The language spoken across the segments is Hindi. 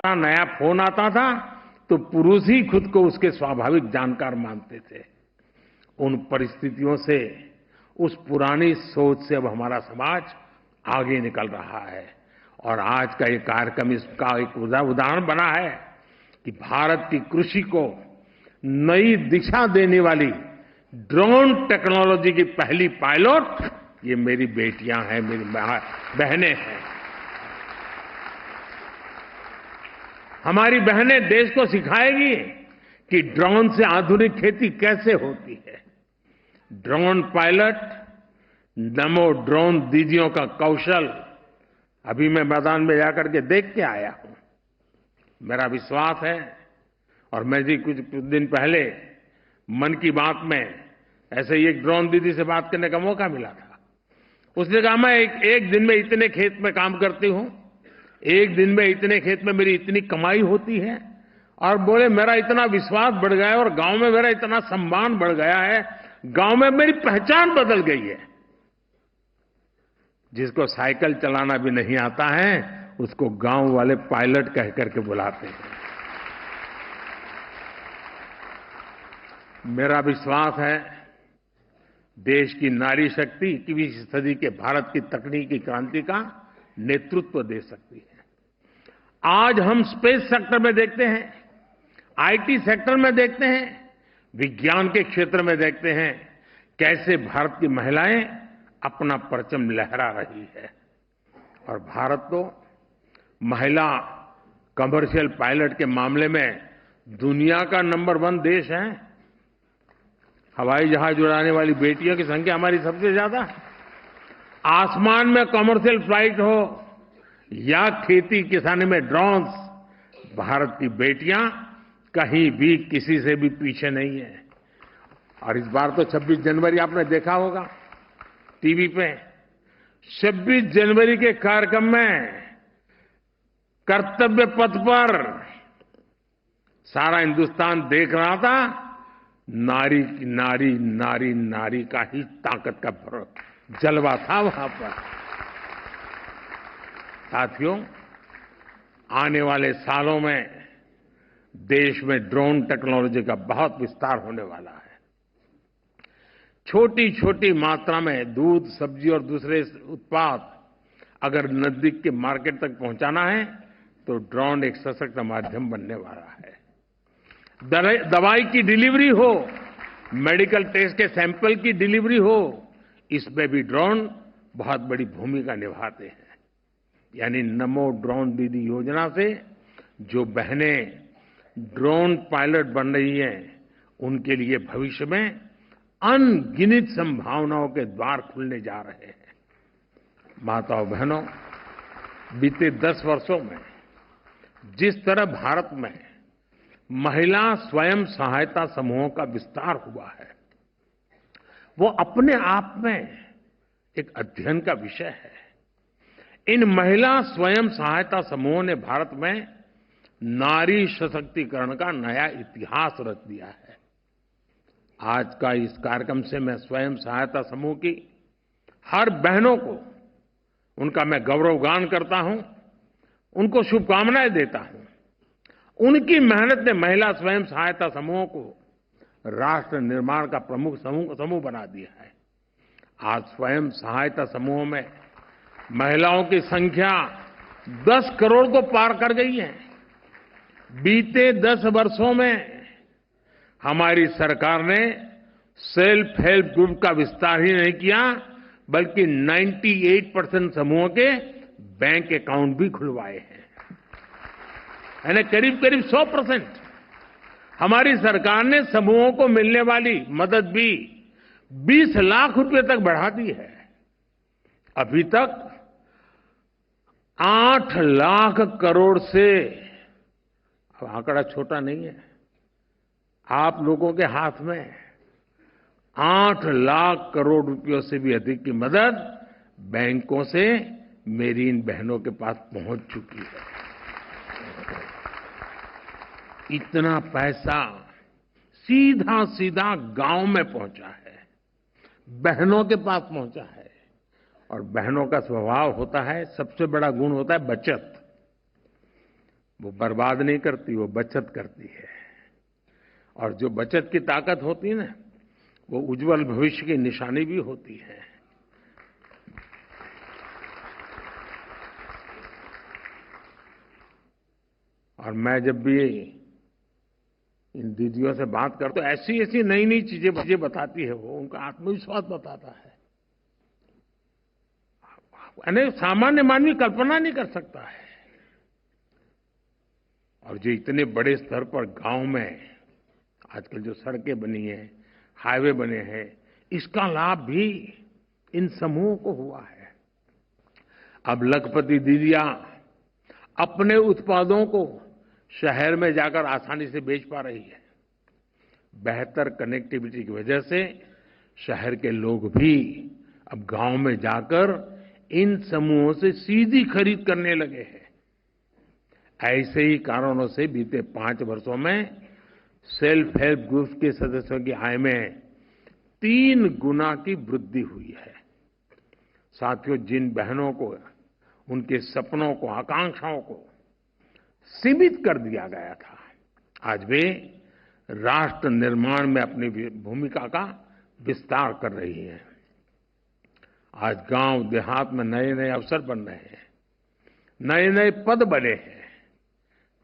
नया फोन आता था तो पुरुष ही खुद को उसके स्वाभाविक जानकार मानते थे। उन परिस्थितियों से, उस पुरानी सोच से अब हमारा समाज आगे निकल रहा है और आज का ये कार्यक्रम इसका एक उदाहरण बना है कि भारत की कृषि को नई दिशा देने वाली ड्रोन टेक्नोलॉजी की पहली पायलट ये मेरी बेटियां हैं, मेरी बहनें हैं। हमारी बहनें देश को सिखाएगी कि ड्रोन से आधुनिक खेती कैसे होती है। ड्रोन पायलट, नमो ड्रोन दीदियों का कौशल अभी मैं मैदान में जाकर के देख के आया हूं। मेरा विश्वास है, और मैं जी कुछ दिन पहले मन की बात में ऐसे ही एक ड्रोन दीदी से बात करने का मौका मिला था। उसने कहा मैं एक दिन में इतने खेत में काम करती हूं, एक दिन में इतने खेत में मेरी इतनी कमाई होती है, और बोले मेरा इतना विश्वास बढ़ गया है और गांव में मेरा इतना सम्मान बढ़ गया है, गांव में मेरी पहचान बदल गई है। जिसको साइकिल चलाना भी नहीं आता है उसको गांव वाले पायलट कह करके बुलाते हैं। मेरा विश्वास है देश की नारी शक्ति 21वीं सदी के भारत की तकनीकी क्रांति का नेतृत्व दे सकती है। आज हम स्पेस सेक्टर में देखते हैं, आईटी सेक्टर में देखते हैं, विज्ञान के क्षेत्र में देखते हैं कैसे भारत की महिलाएं अपना परचम लहरा रही है। और भारत तो महिला कमर्शियल पायलट के मामले में दुनिया का नंबर 1 देश है। हवाई जहाज उड़ाने वाली बेटियों की संख्या हमारी सबसे ज्यादा है। आसमान में कमर्शियल फ्लाइट हो या खेती किसानी में ड्रोन्स, भारत की बेटियां कहीं भी किसी से भी पीछे नहीं है। और इस बार तो 26 जनवरी आपने देखा होगा टीवी पे। 26 जनवरी के कार्यक्रम में कर्तव्य पथ पर सारा हिंदुस्तान देख रहा था। नारी नारी नारी नारी का ही ताकत का जलवा था वहां पर। साथियों, आने वाले सालों में देश में ड्रोन टेक्नोलॉजी का बहुत विस्तार होने वाला है। छोटी छोटी मात्रा में दूध, सब्जी और दूसरे उत्पाद अगर नजदीक के मार्केट तक पहुंचाना है तो ड्रोन एक सशक्त माध्यम बनने वाला है। दवाई की डिलीवरी हो, मेडिकल टेस्ट के सैंपल की डिलीवरी हो, इसमें भी ड्रोन बहुत बड़ी भूमिका निभाते हैं। यानी नमो ड्रोन दीदी योजना से जो बहनें ड्रोन पायलट बन रही हैं, उनके लिए भविष्य में अनगिनत संभावनाओं के द्वार खुलने जा रहे हैं। माताओं बहनों, बीते 10 वर्षों में जिस तरह भारत में महिला स्वयं सहायता समूहों का विस्तार हुआ है, वो अपने आप में एक अध्ययन का विषय है। इन महिला स्वयं सहायता समूहों ने भारत में नारी सशक्तिकरण का नया इतिहास रच दिया है। आज का इस कार्यक्रम से मैं स्वयं सहायता समूह की हर बहनों को उनका मैं गौरवगान करता हूं, उनको शुभकामनाएं देता हूं। उनकी मेहनत ने महिला स्वयं सहायता समूहों को राष्ट्र निर्माण का प्रमुख समूह बना दिया है। आज स्वयं सहायता समूहों में महिलाओं की संख्या 10 करोड़ को पार कर गई है। बीते 10 वर्षों में हमारी सरकार ने सेल्फ हेल्प ग्रुप का विस्तार ही नहीं किया, बल्कि 98% समूहों के बैंक अकाउंट भी खुलवाए हैं। यानी करीब करीब 100% हमारी सरकार ने समूहों को मिलने वाली मदद भी 20 लाख रुपए तक बढ़ा दी है। अभी तक 8 लाख करोड़ से, अब आंकड़ा छोटा नहीं है, आप लोगों के हाथ में 8 लाख करोड़ रुपयों से भी अधिक की मदद बैंकों से मेरी इन बहनों के पास पहुंच चुकी है। इतना पैसा सीधा सीधा गांव में पहुंचा है, बहनों के पास पहुंचा है। और बहनों का स्वभाव होता है, सबसे बड़ा गुण होता है बचत। वो बर्बाद नहीं करती, वो बचत करती है। और जो बचत की ताकत होती है ना, वो उज्जवल भविष्य की निशानी भी होती है। और मैं जब भी इन दीदियों से बात करता हूं, ऐसी ऐसी नई नई चीजें मुझे बताती है, वो उनका आत्मविश्वास बताता है। यानी सामान्य मानवी कल्पना नहीं कर सकता है। और जो इतने बड़े स्तर पर गांव में आजकल जो सड़कें बनी हैं, हाईवे बने हैं, इसका लाभ भी इन समूहों को हुआ है। अब लखपति दीदियां अपने उत्पादों को शहर में जाकर आसानी से बेच पा रही है। बेहतर कनेक्टिविटी की वजह से शहर के लोग भी अब गांव में जाकर इन समूहों से सीधी खरीद करने लगे हैं। ऐसे ही कारणों से बीते 5 वर्षों में सेल्फ हेल्प ग्रुप्स के सदस्यों की आय में 3 गुना की वृद्धि हुई है। साथियों, जिन बहनों को उनके सपनों को, आकांक्षाओं को सीमित कर दिया गया था, आज वे राष्ट्र निर्माण में अपनी भूमिका का विस्तार कर रही हैं। आज गांव देहात में नए नए अवसर बन रहे हैं, नए नए पद बने हैं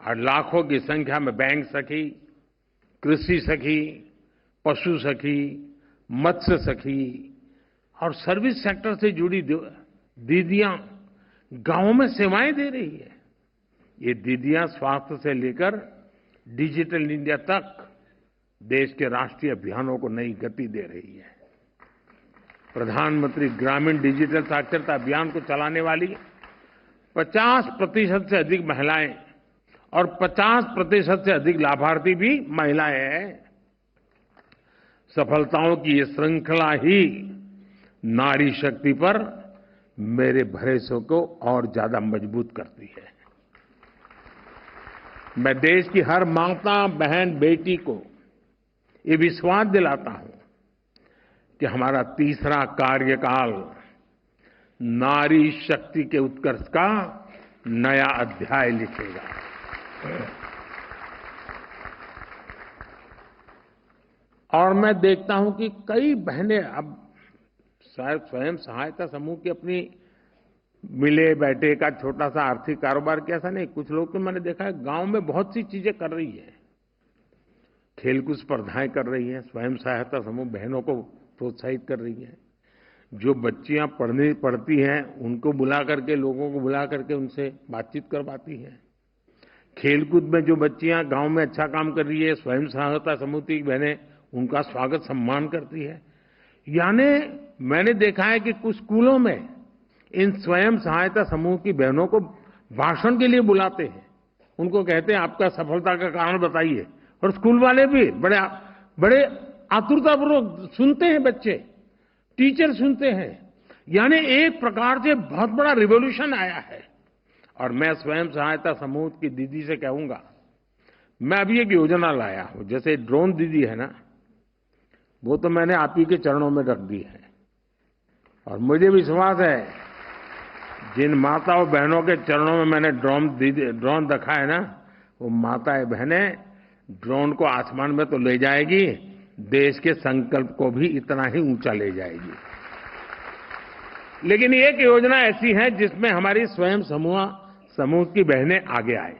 और लाखों की संख्या में बैंक सखी, कृषि सखी, पशु सखी, मत्स्य सखी और सर्विस सेक्टर से जुड़ी दीदियां गांवों में सेवाएं दे रही है। ये दीदियां स्वास्थ्य से लेकर डिजिटल इंडिया तक देश के राष्ट्रीय अभियानों को नई गति दे रही है। प्रधानमंत्री ग्रामीण डिजिटल साक्षरता अभियान को चलाने वाली 50% से अधिक महिलाएं और 50% से अधिक लाभार्थी भी महिलाएं हैं। सफलताओं की ये श्रृंखला ही नारी शक्ति पर मेरे भरोसे को और ज्यादा मजबूत करती है। मैं देश की हर माता, बहन, बेटी को ये विश्वास दिलाता हूं कि हमारा तीसरा कार्यकाल नारी शक्ति के उत्कर्ष का नया अध्याय लिखेगा। और मैं देखता हूं कि कई बहनें अब शायद स्वयं सहायता समूह की अपनी मिले बैठे का छोटा सा आर्थिक कारोबार की, ऐसा नहीं, कुछ लोग तो मैंने देखा है गांव में बहुत सी चीजें कर रही है। खेलकूद स्पर्धाएं कर रही है, स्वयं सहायता समूह बहनों को प्रोत्साहित कर रही है। जो बच्चियां पढ़ती हैं उनको बुला करके, लोगों को बुला करके उनसे बातचीत करवाती हैं। खेलकूद में जो बच्चियां गांव में अच्छा काम कर रही है, स्वयं सहायता समूह की बहनें उनका स्वागत सम्मान करती है। यानी मैंने देखा है कि कुछ स्कूलों में इन स्वयं सहायता समूह की बहनों को भाषण के लिए बुलाते हैं। उनको कहते हैं आपका सफलता का कारण बताइए, और स्कूल वाले भी बड़े आतुरतापूर्वक सुनते हैं, बच्चे, टीचर सुनते हैं। यानी एक प्रकार से बहुत बड़ा रिवॉल्यूशन आया है। और मैं स्वयं सहायता समूह की दीदी से कहूंगा, मैं अभी एक योजना लाया हूं, जैसे ड्रोन दीदी है ना, वो तो मैंने आप ही के चरणों में रख दी है। और मुझे विश्वास है जिन माताओं बहनों के चरणों में मैंने ड्रोन रखा है ना, वो माताएं बहनें ड्रोन को आसमान में तो ले जाएगी, देश के संकल्प को भी इतना ही ऊंचा ले जाएगी। लेकिन एक योजना ऐसी है जिसमें हमारी स्वयं समूह की बहनें आगे आए।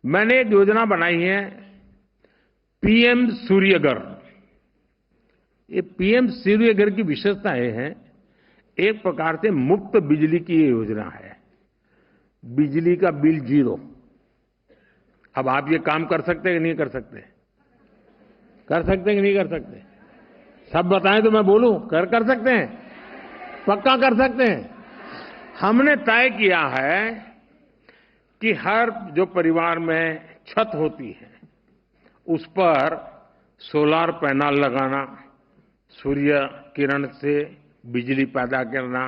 मैंने एक योजना बनाई है, पीएम सूर्यघर। ये पीएम सूर्यघर की विशेषता ये है, एक प्रकार से मुफ्त बिजली की ये योजना है, बिजली का बिल 0। अब आप ये काम कर सकते हैं कि नहीं कर सकते? कर सकते हैं कि नहीं कर सकते? सब बताएं तो मैं बोलूं। कर सकते हैं? पक्का कर सकते हैं? हमने तय किया है कि हर जो परिवार में छत होती है उस पर सोलर पैनल लगाना, सूर्य किरण से बिजली पैदा करना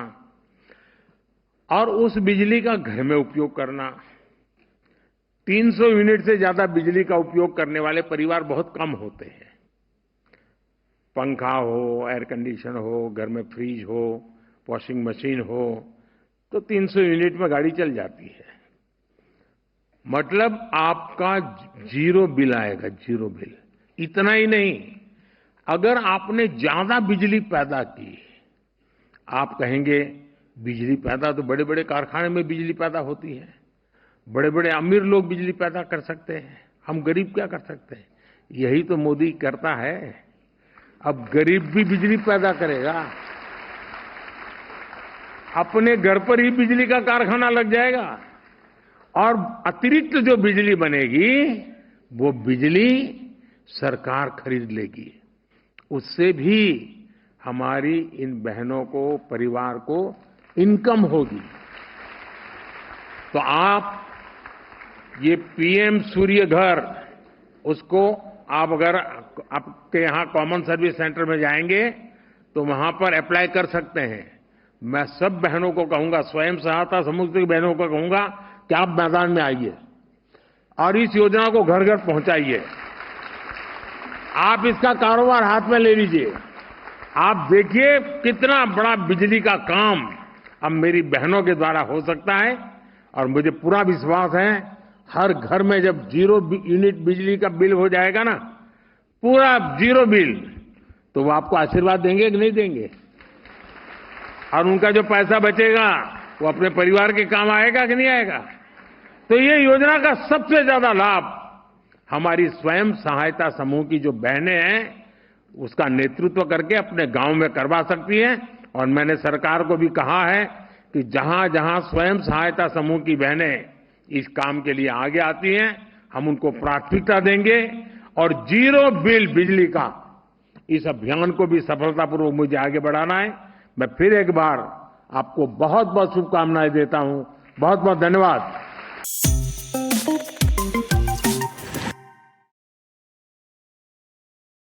और उस बिजली का घर में उपयोग करना। 300 यूनिट से ज्यादा बिजली का उपयोग करने वाले परिवार बहुत कम होते हैं। पंखा हो, एयर कंडीशन हो, घर में फ्रिज हो, वॉशिंग मशीन हो, तो 300 यूनिट में गाड़ी चल जाती है। मतलब आपका जीरो बिल आएगा, जीरो बिल। इतना ही नहीं, अगर आपने ज्यादा बिजली पैदा की, आप कहेंगे बिजली पैदा तो बड़े बड़े कारखाने में बिजली पैदा होती है, बड़े बड़े अमीर लोग बिजली पैदा कर सकते हैं, हम गरीब क्या कर सकते हैं? यही तो मोदी करता है। अब गरीब भी बिजली पैदा करेगा, अपने घर पर ही बिजली का कारखाना लग जाएगा और अतिरिक्त जो बिजली बनेगी वो बिजली सरकार खरीद लेगी। उससे भी हमारी इन बहनों को, परिवार को इनकम होगी। तो आप ये पीएम सूर्य घर, उसको आप अगर आपके यहां कॉमन सर्विस सेंटर में जाएंगे तो वहां पर अप्लाई कर सकते हैं। मैं सब बहनों को कहूंगा, स्वयं सहायता समूह की बहनों को कहूंगा कि आप मैदान में आइए और इस योजना को घर घर पहुंचाइए। आप इसका कारोबार हाथ में ले लीजिए। आप देखिए कितना बड़ा बिजली का काम अब मेरी बहनों के द्वारा हो सकता है। और मुझे पूरा विश्वास है, हर घर में जब 0 यूनिट बिजली का बिल हो जाएगा ना, पूरा 0 बिल, तो वो आपको आशीर्वाद देंगे कि नहीं देंगे? और उनका जो पैसा बचेगा वो अपने परिवार के काम आएगा कि नहीं आएगा? तो ये योजना का सबसे ज्यादा लाभ हमारी स्वयं सहायता समूह की जो बहनें हैं, उसका नेतृत्व करके अपने गांव में करवा सकती हैं। और मैंने सरकार को भी कहा है कि जहां जहां स्वयं सहायता समूह की बहनें इस काम के लिए आगे आती हैं, हम उनको प्राथमिकता देंगे और 0 बिल बिजली का इस अभियान को भी सफलतापूर्वक मुझे आगे बढ़ाना है। मैं फिर एक बार आपको बहुत बहुत शुभकामनाएं देता हूं। बहुत बहुत धन्यवाद।